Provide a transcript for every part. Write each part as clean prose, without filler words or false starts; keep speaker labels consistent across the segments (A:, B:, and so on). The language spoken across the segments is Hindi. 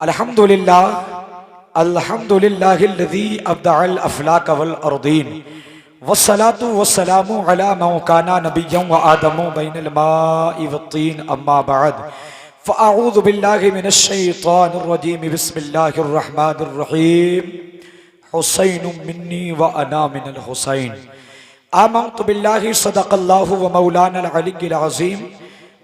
A: अल्हम्दुलिल्लाह अल्हम्दुलिल्लाहिल्लज़ी अब्दअल अफ़लाक वल अर्दीन वस्सलातु वस्सलामु अला मन काना नबिय्यन व आदमु बैनल माइ वत्तीन अम्मा बअद फ़अऊज़ु बिल्लाहि मिनश शैतानिर रजीम बिस्मिल्लाहिर रहमानिर रहीम हुसैनुम मिन्नी व अना मिनल हुसैन आमन्तु बिल्लाहि सदक़ल्लाहु व मौलानल अलिय्यिल अज़ीम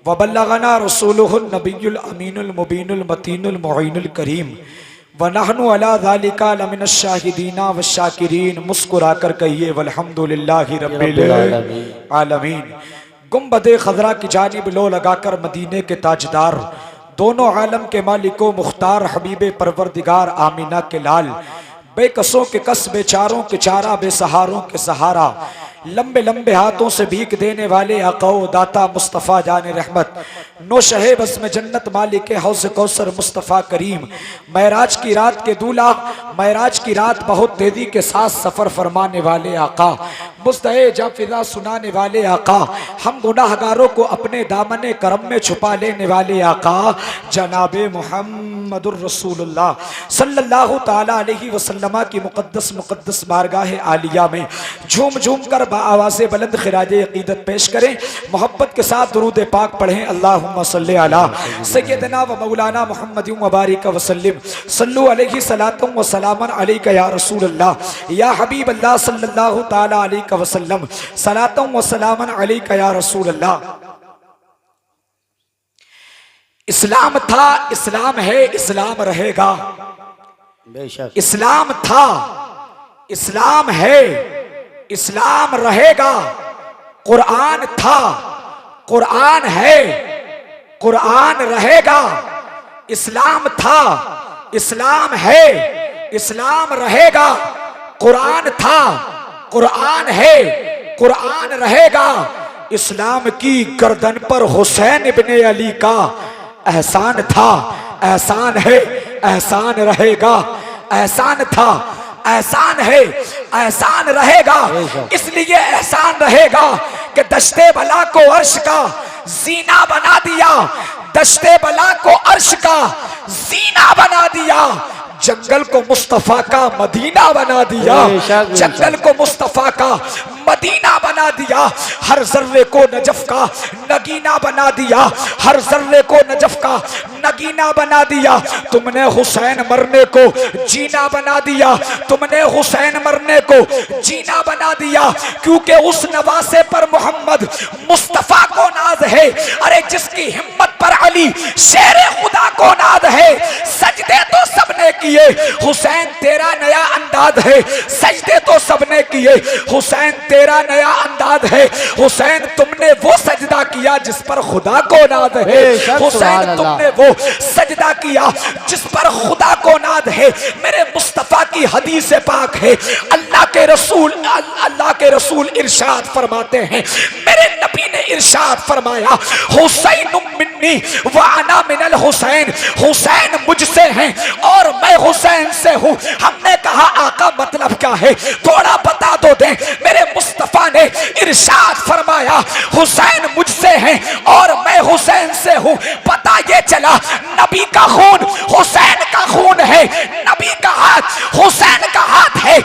A: व बल्लगना रसूलुहुन नबियुल अमीनुल मुबीनुल मतीनुल मुईनुल करीम व नहनु अला ज़ालिका लमिनश शाहिदीना व शाकिरीन। मुस्कुराकर कहिए वल्हम्दुलिल्लाहि रब्बिल आलमीन। गुंबदे खज़रा की जानिब लो लगाकर मदीने के ताजदार, दोनों आलम के मालिको मुख्तार हबीबे परवरदिगार आमीना के लाल, बेकसों के कस बेचारों के चारा बेसहारों के सहारा, लंबे लंबे हाथों से भीख देने वाले आकाओ दाता मुस्तफ़ा जान रहमत, नौशहे बस में जन्नत मालिक हौस कौसर मुस्तफ़ा करीम, महराज की रात के दूल्हा, महराज की रात बहुत तेजी के साथ सफ़र फरमाने वाले आका, मुस्तए जा फिजा सुनाने वाले आका, हम गुनाहगारों को अपने दामने करम में छुपा लेने वाले आका जनाबे मुहम्मदुर रसूलुल्लाह सल्लल्लाहु ताला अलैहि वसल्लम की मुक़द्दस बारगाह आलिया में झूम झूम कर आवाज़े बुलंद खिराजे अक़ीदत पेश करें, मोहब्बत के साथ दुरूद पाक पढ़ें। अल्लाहुम्मा सल्ली अला सय्यदना व मौलाना मुहम्मदिन व बारिक वसल्लिम सल्लु अलैहि सलातुम व सलामन अलैका या रसूल अल्लाह या हबीब अल्लाह सल्लल्लाहु ताला अलैहि वसल्लम सलातुम व सलामन अलैका या रसूल अल्लाह। इस्लाम था, इस्लाम है, इस्लाम रहेगा। इस्लाम था, इस्लाम है, इस्लाम रहेगा। कुरान था, कुरान है, कुरान रहेगा। इस्लाम था, इस्लाम है, इस्लाम रहेगा। कुरान था, कुरान है, कुरान रहेगा। इस्लाम की गर्दन पर हुसैन इब्ने अली का एहसान था, एहसान है, एहसान रहेगा। एहसान था, एहसान है, एहसान रहेगा। इसलिए एहसान रहेगा कि दश्ते बला को अर्श का जीना बना दिया, दश्ते बला को अर्श का जीना बना दिया। जंगल को मुस्तफा का मदीना बना दिया, जंगल को मुस्तफा का मदीना बना दिया। हर जर्रे को नजफ का नगीना बना दिया, हर जर्रे को नजफ का नगीना बना दिया। तुमने हुसैन मरने को जीना बना दिया, तुमने हुसैन मरने को जीना बना दिया। क्योंकि उस नवासे पर मोहम्मद मुस्तफा को नाज है। अरे जिसकी हिम्मत पर अली शेरे खुदा को नाज है। सजदे तो सबने किए, हुसैन तेरा नया अंदाज है। सजदे तो सबने किए, हुसैन तेरा नया अंदाज है। हुसैन तुमने वो सजदा किया जिस पर खुदा को नाज है। हुसैन तुमने वो सजदा किया जिस पर खुदा को नाज है। मेरे मुस्तफा की हदीस पाक है, अल्लाह के रसूल इरशाद फरमाते हैं, मेरे नबी ने इरशाद फरमाया, हुसैन मिन्नी व अना मिनल हुसैन, हुसैन मुझसे हैं और मैं हुसैन से हूं। हमने कहा आका मतलब क्या है, थोड़ा बता दो दे। मेरे मुस्तफा ने इरशाद फरमाया, हुसैन मुझसे हैं और मैं हुसैन से हूं। पता ये चला नबी का खून हुसैन का खून है, नबी का हाथ हुसैन का हाथ है,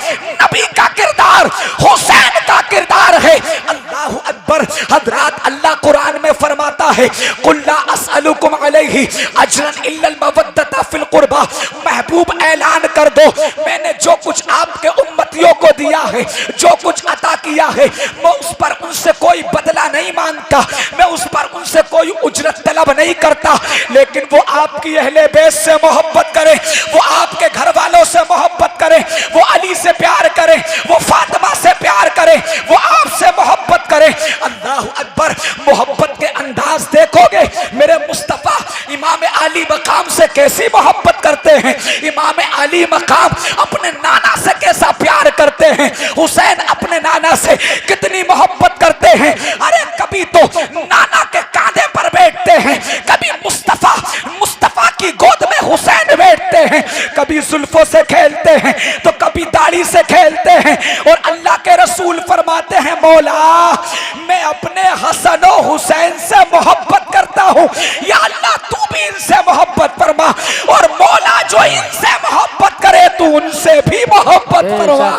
A: नबी का किरदार हुसैन का किरदार है। अल्लाहु अकबर। हजरात अल्लाह कुरान में फरमाता है, कुल ला असअलुकुम अलैहि अजरन इल्लल मवद्दता फिल कुर्बा। महबूब ऐलान कर दो, मैंने जो कुछ आपके उम्मतियों को दिया है, जो कुछ अता किया है, मैं उस पर उनसे कोई बदला नहीं मांगता, मैं उस पर उनसे कोई उजरत तलब नहीं करता। लेकिन वो आपकी अहले बैत से मोहब्बत करे, वो आपके घर वालों से मोहब्बत करे, वो अली से प्यार करे, वो फातिमा से प्यार करे, वो आपसे मोहब्बत करे। अल्लाह अकबर। मोहब्बत के अंदाज देखोगे, मेरे मुस्तफा इमाम अली मकाम से कैसी मोहब्बत करते हैं, इमाम अली मकाम अपने नाना से कैसा प्यार करते हैं, हुसैन अपने नाना से कितनी मोहब्बत करते हैं। अरे कभी तो नाना के कांधे पर बैठते हैं, कभी मुस्तफा की गोद में हुसैन बैठते हैं, कभी जुल्फों से खेलते हैं तो कभी दाढ़ी से खेलते हैं। और अल्लाह के रसूल फरमाते हैं, मौला मैं अपने हसन और हुसैन से मोहब्बत करता हूं, या अल्लाह तू भी इनसे मोहब्बत फरमा। फरमा। और मौला जो इनसे मोहब्बत करे तू उनसे भी मोहब्बत फरमा,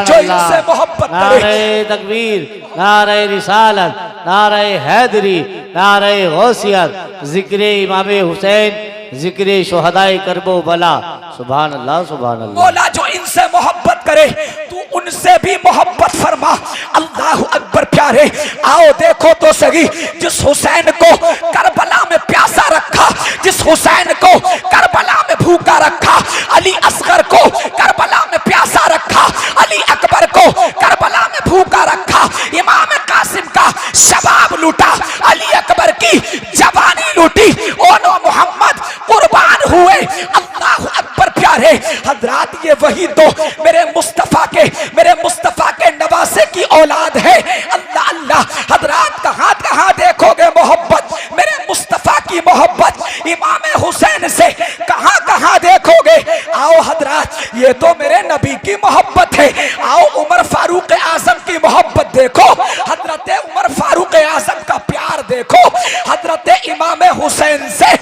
A: जो इनसे मोहब्बत करे।
B: नारे तकबीर, नारे रिसालत, नारे हैदरी, नारे गौसियत, जिक्र इमाम हुसैन, जिक्र शुहदाए करबो बला। सुभान अल्लाह, सुभान अल्लाह।
A: मौला जो इनसे मोहब्बत करे तू उनसे भी मोहब्बत फरमा। अल्लाह अकबर प्यारे, आओ देखो तो सही, जिस हुसैन को करबला में प्यासा रखा, जिस हुसैन को करबला में भूखा रखा, अली असगर को करबला में प्यासा रखा, अली अकबर को करबला में भूखा रखा, इमाम कासिम का शबाब लूटा, अली अकबर की जवानी लूटी, ओनो मोहम्मद कुर्बान हुए। अल्लाह अकबर प्यारे हजरात, ये वही तो मेरे मुस्तफा के नवासे की औलाद है। अल्लाह अल्लाह हजरात, कहां कहां देखोगे मोहब्बत, मेरे मुस्तफा की मोहब्बत इमाम हुसैन से कहां कहां देखोगे। आओ हजरात, ये तो मेरे नबी की मोहब्बत है। आओ उमर फारूक आजम की मोहब्बत देखो, हजरत उमर फारूक आजम का प्यार देखो, हजरत इमाम हुसैन से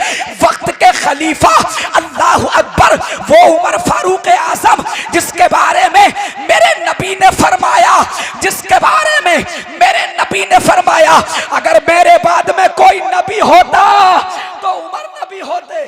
A: वक्त के खलीफा, अल्लाह अकबर, वो उमर फारूक आजम जिसके बारे में मेरे नबी ने फरमाया, जिसके बारे में मेरे नबी ने फरमाया, अगर मेरे बाद में कोई नबी होता तो उमर नबी होते।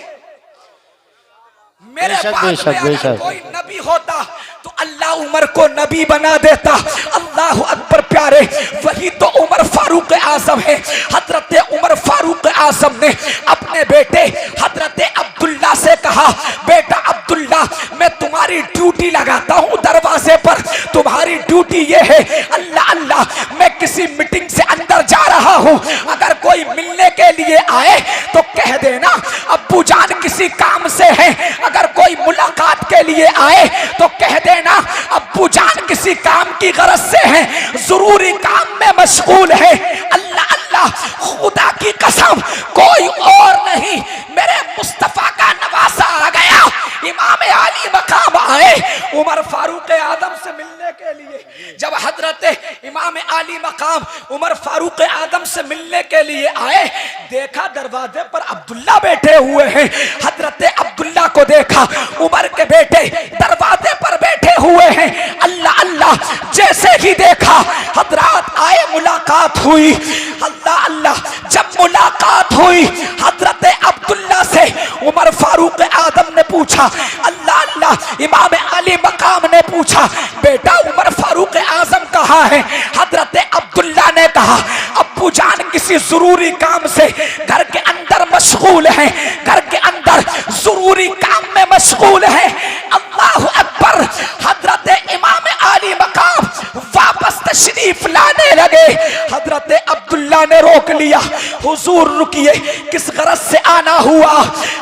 A: मेरे बाद में अगर कोई नबी होता तो अल्लाह उमर को नबी बना देता। अल्लाह अकबर प्यारे, वही तो उमर फारूक आजम है। हजरत उमर फारूक आजम ने अपने बेटे हजरत अब्दुल्ला से कहा, बेटा अब्दुल्ला, मैं तुम्हारी ड्यूटी लगाता हूं दरवाजे पर, तुम्हारी ड्यूटी ये है, अल्लाह अल्लाह, मैं किसी मीटिंग से अंदर जा रहा हूं, अगर कोई मिलने के लिए आए तो कह देना अब्बू जान किसी काम से है, अगर कोई मुलाकात के लिए आए तो कह देना अब्बू जान किसी काम की गरज से है, जरूरी काम में मशगूल है। अल्लाह अल्लाह, खुदा की कसम कोई और नहीं, मेरे मुस्तफा का नवासा आ गया, इमाम आली मकाम आए उमर फारूक आजम से मिलने के लिए। जब हजरत इमाम आली मकाम उमर फारूक आजम से मिलने के लिए आए, देखा दरवाजे पर अब्दुल्ला बैठे हुए हैं। हजरत अब्दुल्ला को देखा, उमर के बेटे दरवाजे पर बैठे हुए हैं। अल्लाह अल्लाह, जैसे ही देखा हजरात आए, मुलाकात हुई। अल्लाह अल्लाह, जब मुलाकात हुई हजरत अब्दुल्ला से उमर फारूक आजम ने पूछा, अल्लाह अल्लाह, इमाम आली मकाम ने पूछा, बेटा उमर फारूक आजम कहाँ है? हजरत अब्दुल्ला ने कहा, अब्बू जान किसी जरूरी काम से घर के अंदर मशगूल है, घर के अंदर जरूरी काम में मशगूल है। अल्लाह अकबर, हजरत इमाम आली मकाम वापस तशरीफ लाने लगे। हजरत अब्दुल्ला ने रोक लिया, हुजूर रुकिए, किस गरज से आना हुआ?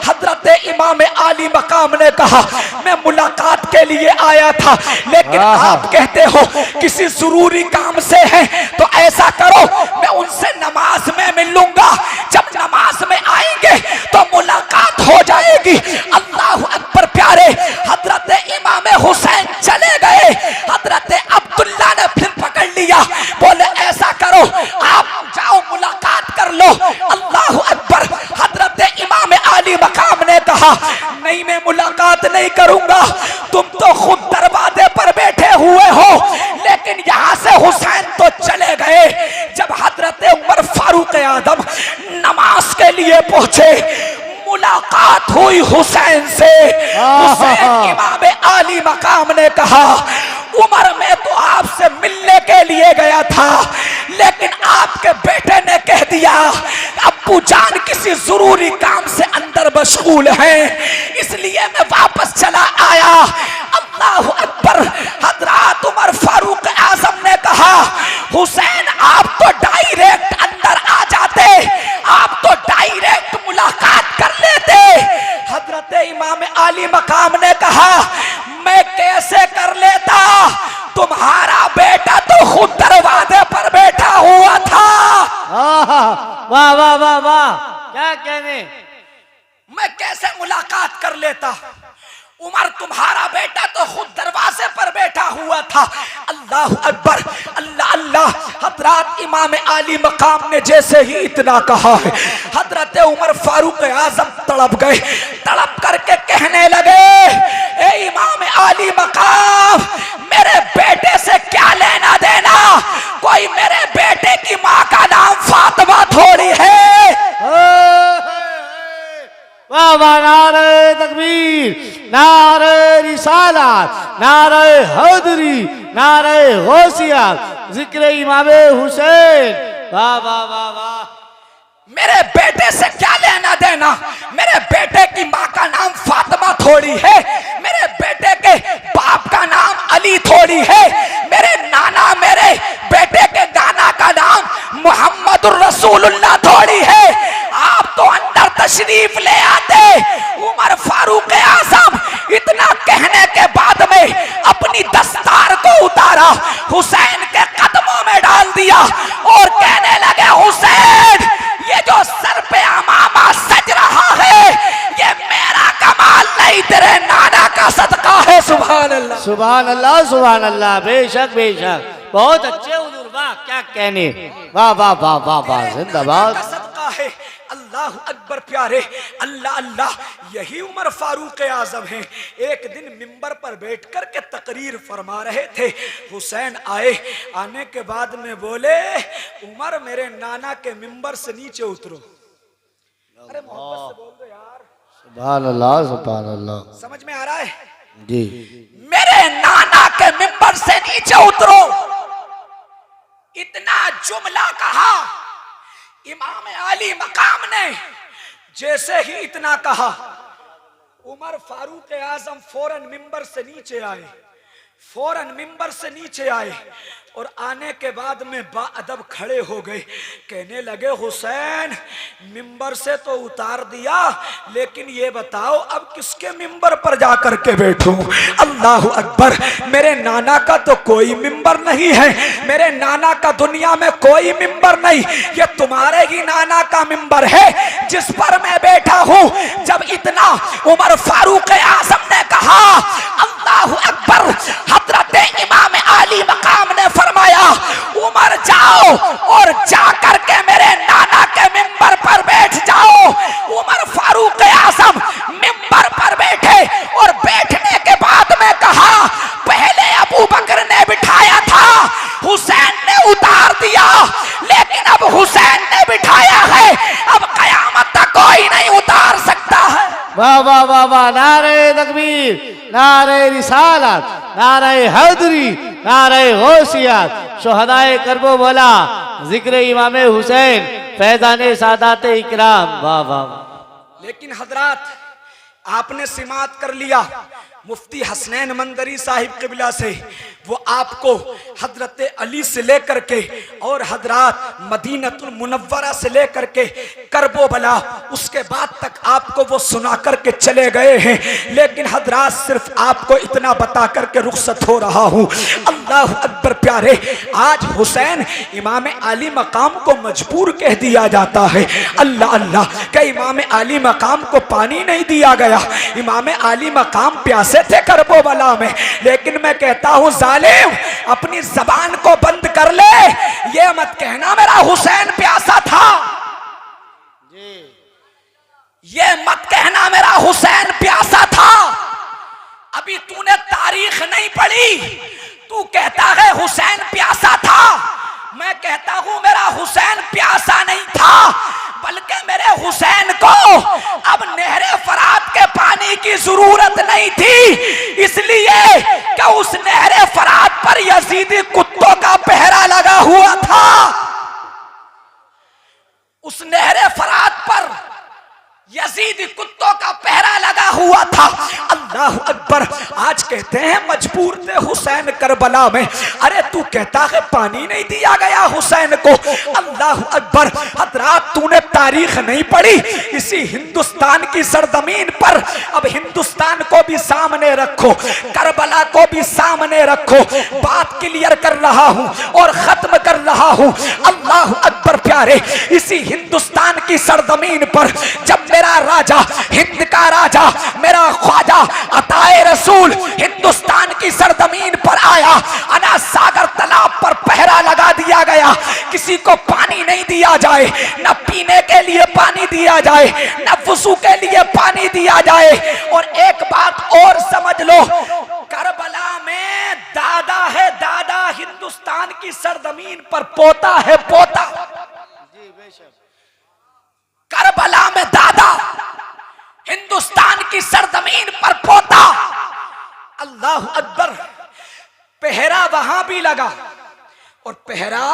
A: हजरत इमाम आली मकाम ने कहा, मैं मुलाकात के लिए आया था, लेकिन आप कहते हो किसी जरूरी काम से है, तो ऐसा करो मैं उनसे नमाज में मिलूंगा, जब नमाज में आएंगे तो मुलाकात हो जाएगी। अल्लाह अकबर प्यारे, हजरत इमाम हुसैन चले गए, हजरत अब्दुल्ला ने फिर पकड़ लिया, बोले ऐसा करो आप जाओ मुलाकात कर लो। अल्लाह अकबर, हजरत इमाम आली मकाम ने कहा, नहीं मैं मुलाकात नहीं करूंगा, तुम तो खुद दरवाजे पर बैठे हुए हो, लेकिन यहां से हुसैन तो चले गए। जब हजरत उमर फारूक आजम नमाज के लिए पहुंचे, मुलाकात हुई हुसैन से। हुसैन इमाम आली मकाम ने कहा, उमर मैं तो आपसे मिलने के लिए गया था, लेकिन आपके बेटे ने कह दिया अब्बू जान किसी जरूरी काम से अंदर मशगूल हैं, इसलिए मैं वापस चला आया। अल्लाह अकबर, हजरत उमर फारूक आजम ने कहा, हुसैन आप तो डायरेक्ट अंदर आ जाते, आप तो डायरेक्ट मुलाकात कर लेते। हजरत इमाम आली मकाम ने कहा, मैं कैसे कर लेता, तुम्हारा बेटा तो खुद दरवाजे पर बैठा हुआ था।
B: वाह वाह वाह वाह, क्या कहने,
A: मैं कैसे मुलाकात कर लेता, उमर तुम्हारा बेटा तो खुद दरवाजे पर बैठा हुआ था। अल्लाह अकबर, अल्लाह अल्लाह, हजरत इमाम आली मकाम ने जैसे ही इतना कहा है, हजरत उमर फारूक आजम तड़प गए, तड़प करके कहने लगे, ए इमाम आली मकाम, मेरे बेटे से क्या लेना देना? कोई मेरे बेटे की माँ का नाम फातिमा थोड़ी है।
B: वाह वाह, नारे तकबीर, नारे रिसालत, नारे हैदरी, नारे गौसिया, जिक्र इमामे हुसैन। वाह वाह वाह वाह।
A: मेरे बेटे से क्या लेना देना? मेरे बेटे की माँ का नाम फातिमा थोड़ी है, मेरे बेटे के बाप का नाम अली थोड़ी है, मेरे नाना मेरे बेटे के गाना का नाम मुहम्मदुर रसूलुल्लाह थोड़ी है। आप तो अंदर तशरीफ ले आते। उमर फारूक आजम इतना कहने के बाद में अपनी दस्तार को उतारा, हुसैन के कदमों में डाल दिया और कहने लगे, हुसैन, ये जो सर पे अमामा सज रहा है ये मेरा कमाल नहीं, तेरे नाना का सदका है। सुभान अल्लाह,
B: सुभान अल्लाह, सुभान अल्लाह। बेशक बेशक, बहुत अच्छे हुजूर, वाह क्या कहने, वाह वाह वाह वाह वाह, जिंदाबाद।
A: का सदका है। अल्लाह अकबर प्यारे, अल्लाह अल्लाह। यही उमर फारूक आजम हैं। एक दिन मिंबर पर बैठकर के तकरीर फरमा रहे थे। हुसैन आए, आने के बाद में बोले, उमर मेरे नाना के मिंबर से नीचे उतरो। अरे मोहब्बत से बोल दो यार।
B: सुभान अल्लाह, सुभान अल्लाह।
A: समझ में आ रहा है
B: जी।
A: मेरे नाना के मिंबर से नीचे उतरो, इतना जुमला कहा। इमाम आली मकाम ने जैसे ही इतना कहा, उमर फारूक आजम फौरन मिंबर से नीचे आए, फौरन मिंबर से नीचे आए और आने के बाद में बाअदब खड़े हो गए। कहने लगे, हुसैन, मिंबर से तो उतार दिया, लेकिन ये बताओ अब किसके मिंबर पर जाकर के बैठूं? अल्लाह अकबर। मेरे नाना का तो कोई मिंबर नहीं है, मेरे नाना का दुनिया में कोई मिंबर नहीं, ये तुम्हारे ही नाना का मिंबर है जिस पर मैं बैठा हूं। जब इतना उमर फारूक आजम ने कहा, अल्लाह अकबर, हजरत इमाम आली मकाम ने फरमाया, उमर जाओ और जाकर के मेरे नाना के मिंबर पर बैठ जाओ। उमर फारूक आजम मिंबर पर बैठे और बैठने के बाद में कहा, पहले अबू बकर ने बिठाया था, हुसैन ने उतार दिया, लेकिन अब हुसैन ने बिठाया है, अब कयामत तक कोई नहीं उतार सकता है।
B: वाह वाह वाह वाह, नारे तकबीर, नारे रिसालत, नारे हैदरी, नारे गौसियत, शुहदाए करबो बोला, जिक्र इमामे हुसैन, फैजाने सादाते इकराम। वाह वाह।
A: लेकिन हजरात, आपने सिमात कर लिया मुफ्ती हसनैन मंदरी साहिब किबला से, वो आपको हजरत अली से लेकर के और हजरात मदीनतुल मुनव्वरा से लेकर के करबो बला, उसके बाद तक आपको वो सुना करके चले गए हैं। लेकिन हजरात, सिर्फ आपको इतना बता करके रुखसत हो रहा हूँ। अल्लाह अकबर प्यारे, आज हुसैन इमाम आली मकाम को मजबूर कह दिया जाता है। अल्लाह अल्लाह, क्या इमाम आली मकाम को पानी नहीं दिया गया? इमाम आली मकाम प्यासे थे करबो बला में, लेकिन मैं कहता हूँ जालिम, अपनी जबान को बंद कर ले। ये मत कहना मेरा हुसैन प्यासा था, ये मत कहना मेरा हुसैन प्यासा था। अभी तूने तारीख नहीं पढ़ी, तू कहता है हुसैन प्यासा था। मैं कहता हूं मेरा हुसैन प्यासा नहीं था, बल्कि मेरे हुसैन को अब नहरे फरात के पानी की जरूरत नहीं थी, इसलिए कि उस नहरे फरात पर यजीदी कुत्तों का पहरा लगा हुआ था। उस नहरे फरात पर यजीदी कुत्तों का पहरा लगा हुआ था। अल्लाह अकबर। आज कहते हैं मजबूर थे हुसैन करबला में, अरे तू कहता है पानी नहीं दिया गया हुसैन को। अल्लाह अकबर। हजरात, तूने तारीख नहीं पढ़ी? इसी हिंदुस्तान की सरजमीन पर, अब हिंदुस्तान को भी सामने रखो, करबला को भी सामने रखो, बात क्लियर कर रहा हूं और खत्म कर रहा हूं। अल्लाह अकबर प्यारे, इसी हिंदुस्तान की सरजमीन पर जब मेरा राजा, हिंद का राजा, मेरा ख्वाजा अताए रसूल हिंदुस्तान की सरजमीन पर आया, अना सागर तालाब पर पहरा लगा दिया गया, किसी को पानी नहीं दिया जाए, न पीने के लिए पानी दिया जाए, न वुजू के लिए पानी दिया जाए। और एक बात और समझ लो, करबला में दादा है दादा, हिंदुस्तान की सरजमीन पर पोता है पोता। करबला में दादा, हिंदुस्तान की सरजमीन पर पोता। अल्लाह अकबर। पहरा वहां भी लगा और पहरा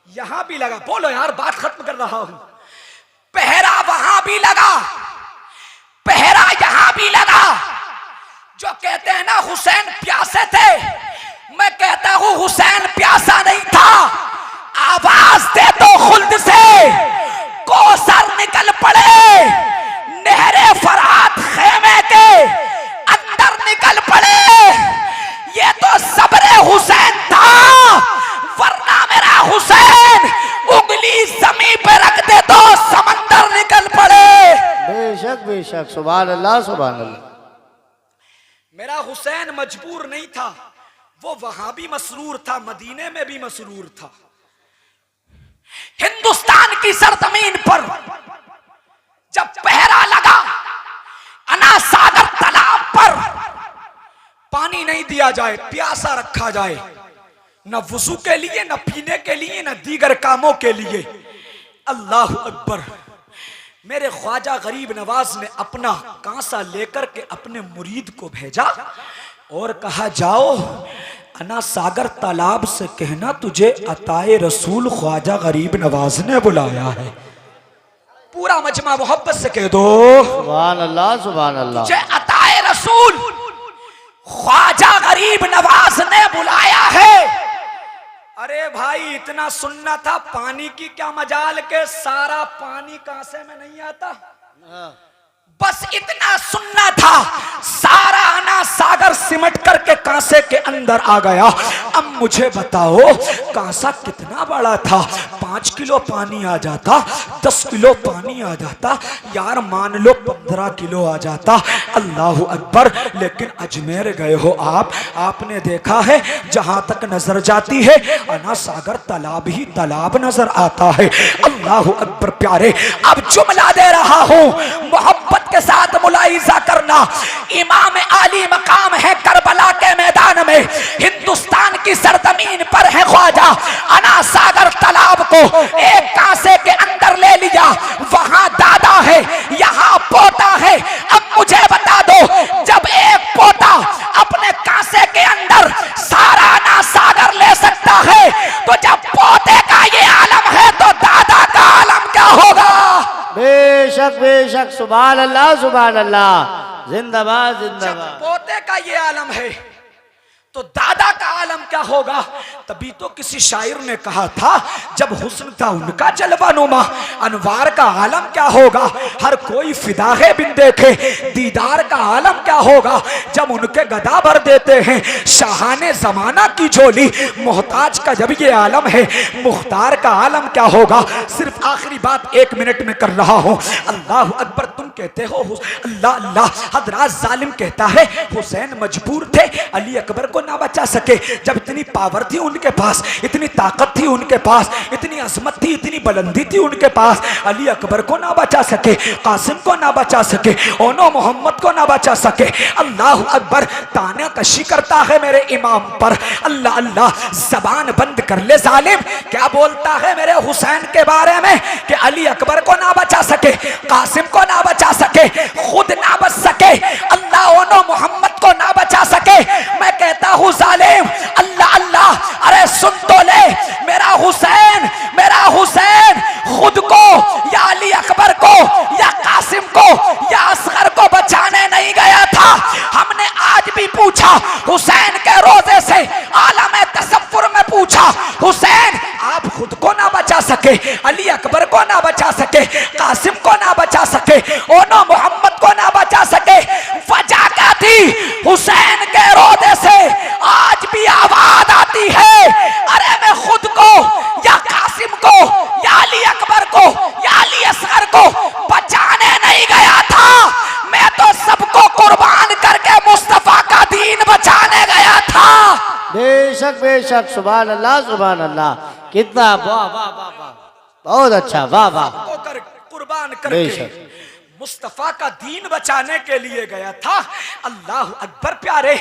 A: यहां भी लगा। बोलो यार, बात खत्म कर रहा हूं। पहरा वहां भी लगा, पहरा यहां भी लगा। जो कहते हैं ना हुसैन प्यासे थे, मैं कहता हूं हुसैन प्यासा नहीं था। आवाज दे दो खुल्द से, कौसर निकल पड़े, नहरे फरात खेमे के अंदर निकल पड़े। ये तो सब्रे हुसैन था, वरना मेरा हुसैन उंगली जमीन पे रख दे तो समंदर निकल पड़े।
B: बेशक बेशक, सुभान अल्लाह सुभान अल्लाह।
A: मेरा हुसैन मजबूर नहीं था, वो वहां भी मसरूर था, मदीने में भी मसरूर था। हिंदुस्तान की सरजमीन पर जब पहरा लगा, अना सागर तालाब पर पानी नहीं दिया जाए, प्यासा रखा जाए, न वुजू के लिए, न पीने के लिए, न दीगर कामों के लिए। अल्लाह अकबर। मेरे ख्वाजा गरीब नवाज ने अपना कांसा लेकर के अपने मुरीद को भेजा और कहा, जाओ अना सागर तालाब से कहना तुझे अताए रसूल ख्वाजा गरीब नवाज ने बुलाया है। पूरा मजमा मोहब्बत से कह दो,
B: सुभान अल्लाह सुभान अल्लाह।
A: तुझे अताए रसूल ख्वाजा गरीब नवाज ने बुलाया है। अरे भाई, इतना सुनना था, पानी की क्या मजाल के सारा पानी कांसे में नहीं आता। बस इतना सुनना था, सारा अना सागर सिमट करके कांसे के अंदर आ गया। अब मुझे बताओ, कांसा कितना बड़ा था? 5 किलो पानी आ जाता, 10 किलो पानी आ जाता, यार मान लो 15 किलो आ जाता। अल्लाह अकबर। लेकिन अजमेर गए हो आप, आपने देखा है जहां तक नजर जाती है अना सागर तालाब ही तालाब नजर आता है। अल्लाह अकबर प्यारे। अब जुमला दे रहा हूं, मोहब्बत के साथ मुलाहिजा करना। इमाम आली मकाम है करबला के मैदान में, हिंदुस्तान की सरजमीन पर है ख्वाजा। अना सागर तालाब को एक कांसे के अंदर ले लिया, वहां दादा है, यहां पोता है। अब मुझे बता दो, जब एक पोता अपने कांसे के अंदर सारा अना सागर ले सकता है, तो जब पोते का ये आलम है तो दादा का आलम क्या होगा?
B: बेशक बेशक, सुभान अल्लाह सुभान अल्लाह। जिंदाबाद जिंदाबाद।
A: पोते का ये आलम है तो दादा का आलम क्या होगा? तभी तो किसी शायर ने कहा था, जब हुस्न था उनका जलवा नुमा, अनवार का आलम क्या होगा? हर कोई फिदा है बिन देखे, दीदार का आलम क्या होगा? जब उनके गदा भर देते हैं शाहाने जमाना की झोली, मोहताज का जब ये आलम है, मुख्तार का आलम क्या होगा? सिर्फ आखिरी बात 1 मिनट में कर रहा हूं। अल्लाह अकबर। तुम कहते हो अल्लाह अल्लाह, हजरात जालिम कहता है हुसैन मजबूर थे, अली अकबर को ना बचा सके। जब इतनी पावर थी उनके पास, इतनी ताकत थी उनके पास, इतनी अजमत थी, इतनी बुलंदी थी उनके पास, अली अकबर को ना बचा सके, कासिम को ना बचा सके, ओनो मोहम्मद को ना बचा सके। अल्लाह अकबर। ताना कशी करता है मेरे इमाम पर। अल्लाह अल्लाह। जबान बंद कर ले जालिम। क्या बोलता है मेरे हुसैन के बारे में कि अली अकबर को ना बचा सके, कासिम को ना बचा सके, खुद ना बच सके, अल्लाह ओनो मोहम्मद को ना बचा सके। मैं कहता हूं जालिम, अल्लाह अल्लाह। अरे सुन तो ले, मेरा हुसैन खुद को या अली अकबर को या कासिम को या असगर को बचाने नहीं गया था। हमने आज भी पूछा हुसैन के रोजे से, आलम तसव्वुर में पूछा, हुसैन आप खुद को ना बचा सके, अली अकबर को ना बचा सके, कासिम को ना बचा सके, ओनो मोहम्मद को ना बचा सके, वजह क्या थी? हुसैन के रोजे से आज भी आवाज आती है, अरे मैं खुद को या कासिम को या अली अकबर को या अली असगर को बचाने नहीं गया था, मैं तो सबको कुर्बान करके मुस्तफा का दीन बचाने गया था।
B: बेशक बेशक, सुभान अल्लाह सुभान अल्लाह। कितना वाह वाह वाह वाह, बहुत अच्छा, वाह वाह।
A: को कर कुर्बान करके
B: बेशक।
A: मुस्तफा का दीन बचाने के लिए गया था। अल्लाह अकबर प्यारे,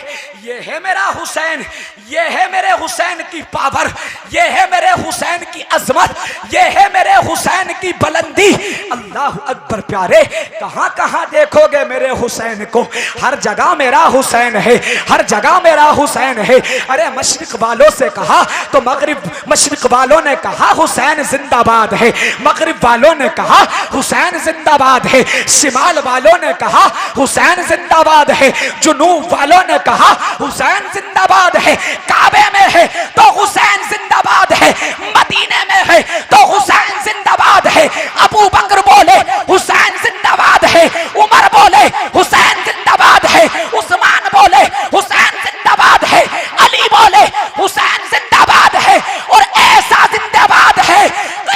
A: ये है मेरा हुसैन, ये है मेरे हुसैन की पावर, ये है मेरे हुसैन की अजमत, ये है मेरे हुसैन की बुलंदी। अल्लाह अकबर प्यारे, कहां कहां देखोगे मेरे हुसैन को, हर जगह मेरा हुसैन है, हर जगह मेरा हुसैन है। अरे मशरिक वालों से कहा तो मगरिब, मशरिक वालों ने कहा हुसैन जिंदाबाद है, मगरिब वालों ने कहा हुसैन जिंदाबाद है, शिमाल वालों ने कहा हुसैन जिंदाबाद है, जुनूब वालों ने कहा हुसैन जिंदाबाद है। काबे में है तो हुसैन जिंदाबाद है, मदीने में है तो हुसैन जिंदाबाद है। अबू बकर बोले हुसैन जिंदाबाद है, उमर बोले हुसैन जिंदाबाद है, उस्मान बोले हुसैन जिंदाबाद है, अली बोले हुसैन जिंदाबाद है। और ऐसा जिंदाबाद है,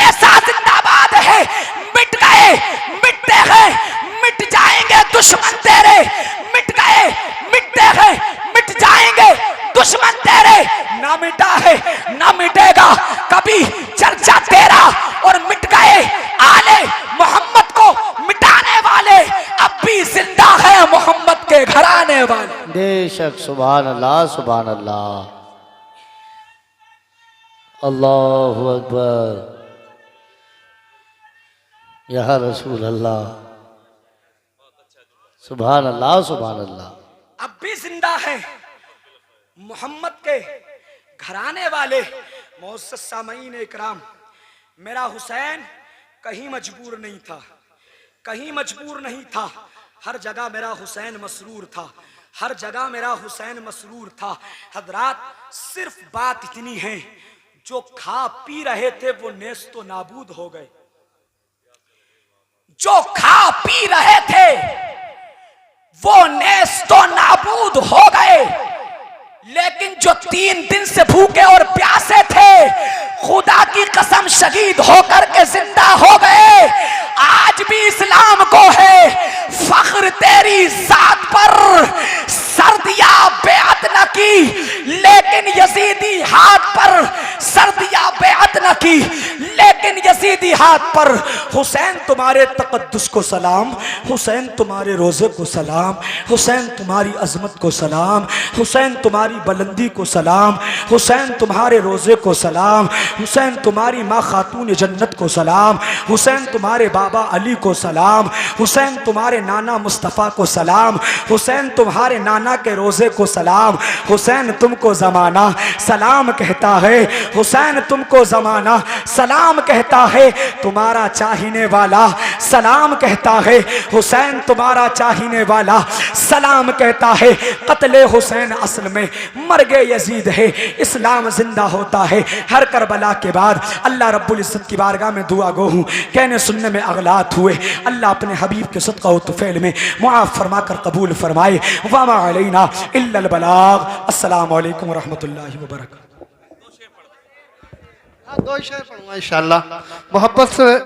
A: ऐसा जिंदाबाद है, मिट गए, मिटते हैं, मिट जाएंगे दुश्मन तेरे, मिट गए, मिटते हैं, मिट जाएंगे दुश्मन तेरे। ना मिटा है ना मिटेगा कभी चर्चा तेरा, और मिट गए आले मोहम्मद को मिटाने वाले, अब भी जिंदा है मोहम्मद के घराने वाले।
B: बेशक, सुभान अल्लाह, सुभान अल्लाह, अल्लाहु अकबर, या रसूल अल्लाह, सुभान अल्लाह, सुभान अल्लाह।
A: अब भी जिंदा है मोहम्मद के घराने वाले। मोअज़्ज़ज़ सामईन इकराम, मेरा हुसैन कहीं मजबूर नहीं था, कहीं मजबूर नहीं था, हर जगह मेरा हुसैन मसरूर था, हर जगह मेरा हुसैन मसरूर था। हजरात, सिर्फ बात इतनी है, जो खा पी रहे थे वो नेस्तो नाबूद हो गए, जो खा पी रहे थे वो नेस्तो नाबूद हो गए। लेकिन जो 3 दिन से भूखे और प्यासे थे, खुदा की कसम शहीद होकर के जिंदा हो गए। आज भी इस्लाम को है फख्र तेरी जात पर, सर्दिया बेअत न की लेकिन यजीदी हाथ पर, सर्दिया बेअत न की लेकिन यजीदी हाथ पर। हुसैन तुम्हारे तकद्दुस को सलाम, हुसैन तुम्हारे रोजे को सलाम, हुसैन तुम्हारी अजमत को सलाम, हुसैन तुम्हारी बुलंदी को सलाम, हुसैन तुम्हारे रोजे को सलाम, हुसैन तुम्हारी माँ खातून जन्नत को सलाम, हुसैन तुम्हारे बाबा अली को सलाम, हुसैन तुम्हारे नाना मुस्तफ़ा को सलाम, हुसैन तुम्हारे नाना के रोजे को सलाम। हुसैन तुमको ज़माना सलाम कहता है, हुसैन तुमको ज़माना सलाम कहता है, तुम्हारा चाहने वाला सलाम कहता है, हुसैन तुम्हारा चाहने वाला सलाम कहता है। कत्ले हुसैन असल में मर्गे यजीद है, इस्लाम जिंदा होता है हर करबला के बाद। अल्लाह रब्बुल इज्जत की बारगाह में दुआ गो हूँ, कहने सुनने में अगलात हुए, अल्लाह अपने हबीब के सदका व तुफैल में मुआफ़ फरमा कर कबूल फरमाए। वमा अलैना इल्लल बलाग। अस्सलामु अलैकुम व रहमतुल्लाहि व बरकातहू।
C: 2 शेर पढ़ूंगा इंशाअल्लाह मोहब्बत से।